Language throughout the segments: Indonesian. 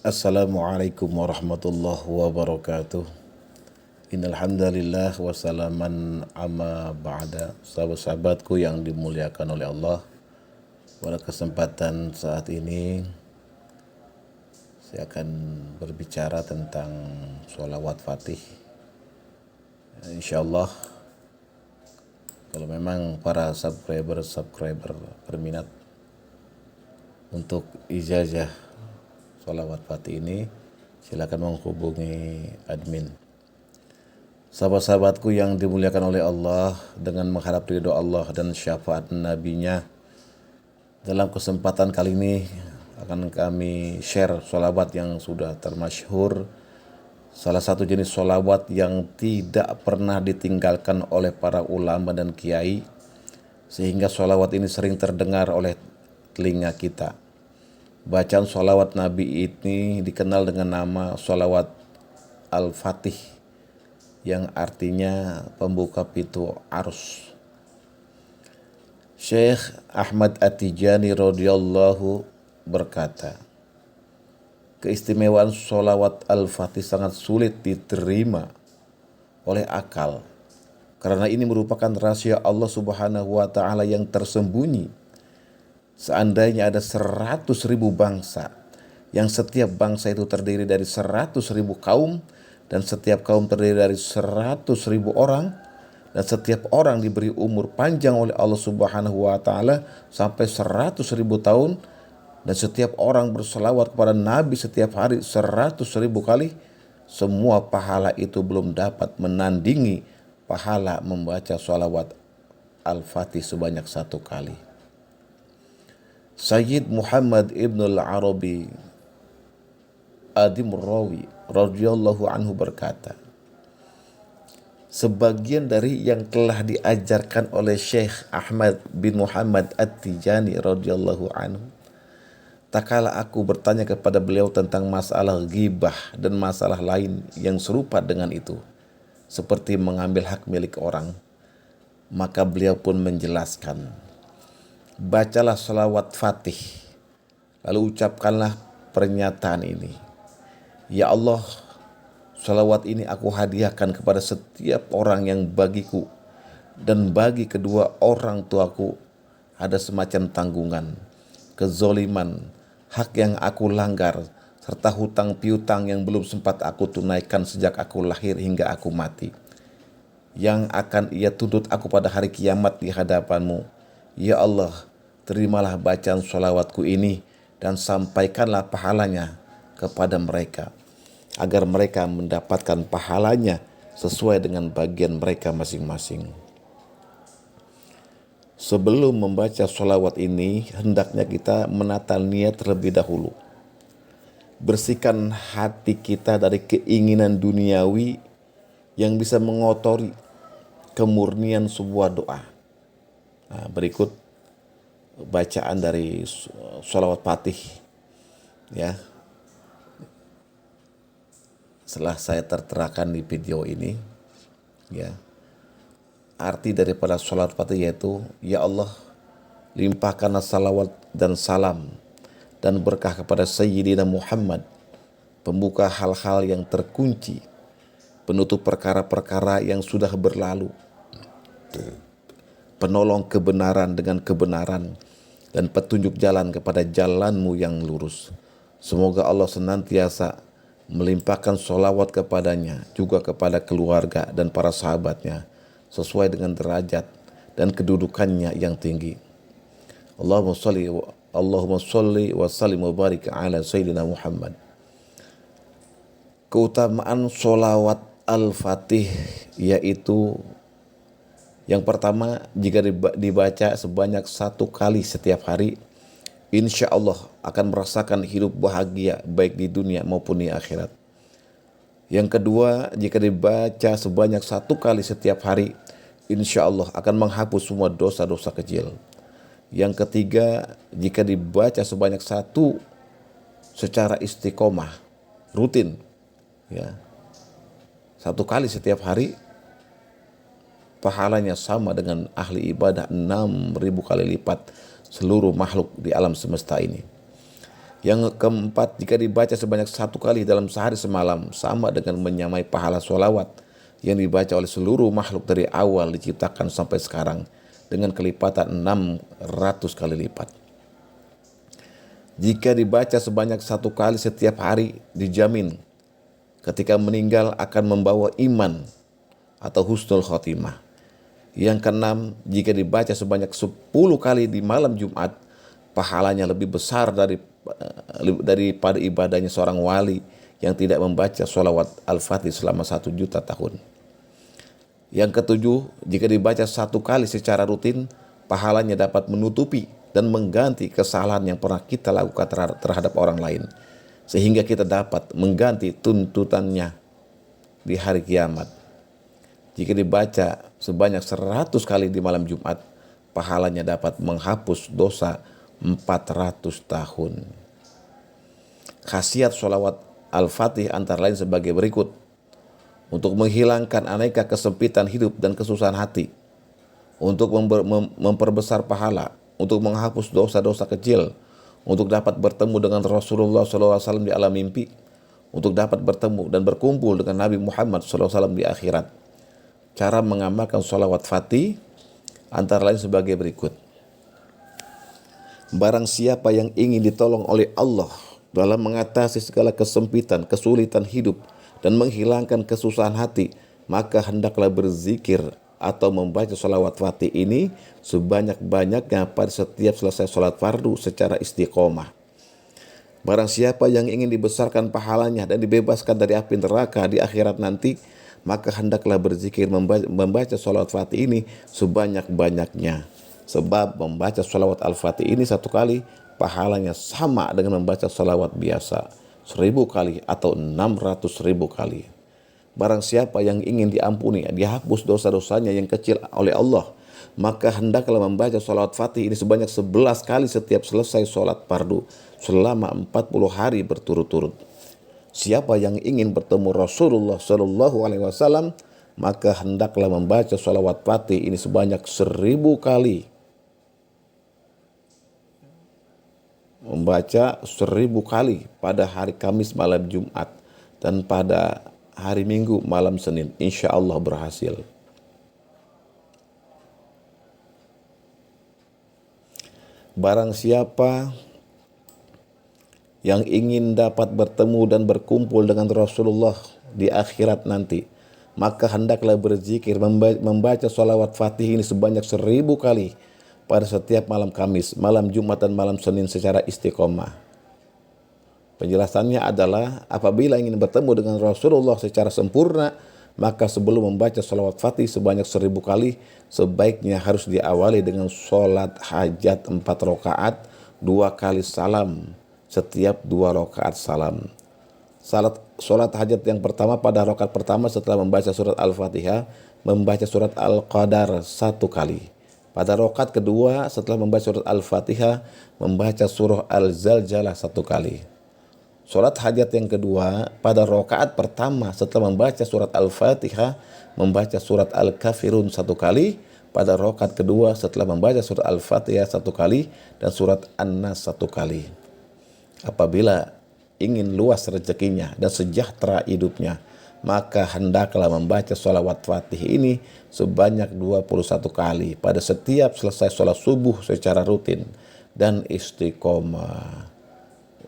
Assalamualaikum warahmatullahi wabarakatuh. Innal hamdalillah wa salaman amma ba'da. Sahabat-sahabatku yang dimuliakan oleh Allah, pada kesempatan saat ini saya akan berbicara tentang sholawat fatih. Insyaallah kalau memang para subscriber berminat untuk ijazah sholawat fatih ini, silakan menghubungi admin. Sahabat-sahabatku yang dimuliakan oleh Allah, dengan mengharap ridho Allah dan syafaat Nabi-Nya, dalam kesempatan kali ini akan kami share sholawat yang sudah termasyhur, salah satu jenis sholawat yang tidak pernah ditinggalkan oleh para ulama dan kiai, sehingga sholawat ini sering terdengar oleh telinga kita. Bacaan sholawat Nabi ini dikenal dengan nama sholawat Al-Fatih, yang artinya pembuka pintu arus. Syekh Ahmad At-Tijani radhiyallahu berkata, keistimewaan sholawat Al-Fatih sangat sulit diterima oleh akal, karena ini merupakan rahasia Allah Subhanahu wa Ta'ala yang tersembunyi. Seandainya ada 100.000 bangsa, yang setiap bangsa itu terdiri dari 100.000 kaum, dan setiap kaum terdiri dari 100.000 orang, dan setiap orang diberi umur panjang oleh Allah Subhanahu wa Ta'ala sampai 100.000 tahun, dan setiap orang berselawat kepada Nabi setiap hari 100.000 kali, semua pahala itu belum dapat menandingi pahala membaca sholawat Al-Fatih sebanyak 1 kali. Sayyid Muhammad Ibn Al-Arabi Adim Rawi radhiyallahu anhu berkata, sebagian dari yang telah diajarkan oleh Syekh Ahmad bin Muhammad At-Tijani radhiyallahu anhu, tak kala aku bertanya kepada beliau tentang masalah ghibah dan masalah lain yang serupa dengan itu, seperti mengambil hak milik orang, maka beliau pun menjelaskan, bacalah sholawat fatih, lalu ucapkanlah pernyataan ini, ya Allah, sholawat ini aku hadiahkan kepada setiap orang yang bagiku dan bagi kedua orang tuaku ada semacam tanggungan, kezoliman, hak yang aku langgar, serta hutang piutang yang belum sempat aku tunaikan sejak aku lahir hingga aku mati, yang akan ia tuntut aku pada hari kiamat di hadapanmu. Ya Allah, terimalah bacaan sholawatku ini dan sampaikanlah pahalanya kepada mereka, agar mereka mendapatkan pahalanya sesuai dengan bagian mereka masing-masing. Sebelum membaca sholawat ini, hendaknya kita menata niat terlebih dahulu. Bersihkan hati kita dari keinginan duniawi yang bisa mengotori kemurnian sebuah doa. Nah, berikut bacaan dari sholawat fatih, ya. Setelah saya terterakan di video ini, ya, arti daripada sholawat fatih yaitu, ya Allah, limpahkanlah salawat dan salam dan berkah kepada Sayyidina Muhammad, pembuka hal-hal yang terkunci, penutup perkara-perkara yang sudah berlalu, penolong kebenaran dengan kebenaran, dan petunjuk jalan kepada jalanmu yang lurus. Semoga Allah senantiasa melimpahkan sholawat kepadanya, juga kepada keluarga dan para sahabatnya, sesuai dengan derajat dan kedudukannya yang tinggi. Allahumma sholli wa sallim wa barik ala Sayyidina Muhammad. Keutamaan sholawat Al-Fatih yaitu, yang pertama, jika dibaca sebanyak 1 kali setiap hari, insya Allah akan merasakan hidup bahagia baik di dunia maupun di akhirat. Yang kedua, jika dibaca sebanyak 1 kali setiap hari, insya Allah akan menghapus semua dosa-dosa kecil. Yang ketiga, jika dibaca sebanyak 1 secara istiqomah, rutin, ya, 1 kali setiap hari, pahalanya sama dengan ahli ibadah 6.000 kali lipat seluruh makhluk di alam semesta ini. Yang keempat, jika dibaca sebanyak 1 kali dalam sehari semalam, sama dengan menyamai pahala sholawat yang dibaca oleh seluruh makhluk dari awal diciptakan sampai sekarang, dengan kelipatan 600 kali lipat. Jika dibaca sebanyak 1 kali setiap hari, dijamin ketika meninggal akan membawa iman atau husnul khotimah. Yang keenam, jika dibaca sebanyak 10 kali di malam Jumat, pahalanya lebih besar daripada ibadahnya seorang wali yang tidak membaca sholawat Al-Fatih selama 1 juta tahun. Yang ketujuh, jika dibaca 1 kali secara rutin, pahalanya dapat menutupi dan mengganti kesalahan yang pernah kita lakukan terhadap orang lain, sehingga kita dapat mengganti tuntutannya di hari kiamat. Jika dibaca sebanyak 100 kali di malam Jumat, pahalanya dapat menghapus dosa 400 tahun. Khasiat sholawat Al-Fatih antara lain sebagai berikut. Untuk menghilangkan aneka kesempitan hidup dan kesusahan hati, untuk memperbesar pahala, untuk menghapus dosa-dosa kecil, untuk dapat bertemu dengan Rasulullah SAW di alam mimpi, untuk dapat bertemu dan berkumpul dengan Nabi Muhammad SAW di akhirat. Cara mengamalkan sholawat Fatih antara lain sebagai berikut. Barang siapa yang ingin ditolong oleh Allah dalam mengatasi segala kesempitan, kesulitan hidup, dan menghilangkan kesusahan hati, maka hendaklah berzikir atau membaca sholawat Fatih ini sebanyak-banyaknya pada setiap selesai sholat fardu secara istiqomah. Barang siapa yang ingin dibesarkan pahalanya dan dibebaskan dari api neraka di akhirat nanti, maka hendaklah berzikir membaca sholawat Fatih ini sebanyak-banyaknya. Sebab membaca sholawat Al-Fatih ini 1 kali, pahalanya sama dengan membaca sholawat biasa 1000 kali atau 600.000 kali. Barang siapa yang ingin diampuni, dihapus dosa-dosanya yang kecil oleh Allah, maka hendaklah membaca sholawat Fatih ini sebanyak 11 kali setiap selesai sholat fardu selama 40 hari berturut-turut. Siapa yang ingin bertemu Rasulullah Shallallahu Alaihi Wasallam, maka hendaklah membaca sholawat Fatih ini sebanyak 1000 kali. Membaca 1000 kali pada hari Kamis malam Jumat dan pada hari Minggu malam Senin, insya Allah berhasil. Barang siapa yang ingin dapat bertemu dan berkumpul dengan Rasulullah di akhirat nanti, maka hendaklah berzikir membaca sholawat Fatih ini sebanyak 1000 kali pada setiap malam Kamis, malam Jumat, dan malam Senin secara istiqomah. Penjelasannya adalah apabila ingin bertemu dengan Rasulullah secara sempurna, maka sebelum membaca sholawat Fatih sebanyak 1000 kali, sebaiknya harus diawali dengan sholat hajat 4 rakaat, 2 kali salam setiap 2 rakaat salam. Sholat hajat yang pertama pada rakaat pertama setelah membaca surat Al-Fatihah, membaca surat Al-Qadar 1 kali. Pada rakaat kedua setelah membaca surat Al-Fatihah, membaca surah Al-Zalzalah 1 kali. Sholat hajat yang kedua pada rakaat pertama setelah membaca surat Al-Fatihah, membaca surat Al-Kafirun 1 kali. Pada rakaat kedua setelah membaca surat Al-Fatihah 1 kali dan surat An-Nas 1 kali. Apabila ingin luas rezekinya dan sejahtera hidupnya, maka hendaklah membaca sholawat Fatih ini sebanyak 21 kali pada setiap selesai sholat subuh secara rutin dan istiqomah.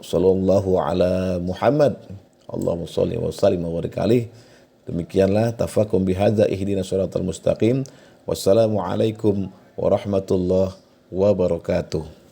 Sallallahu ala Muhammad. Allahumma sholli wa sallim wa barik alaihi. Demikianlah tafakum bihadza ihdinas shiratal mustaqim. Wassalamualaikum warahmatullahi wabarakatuh.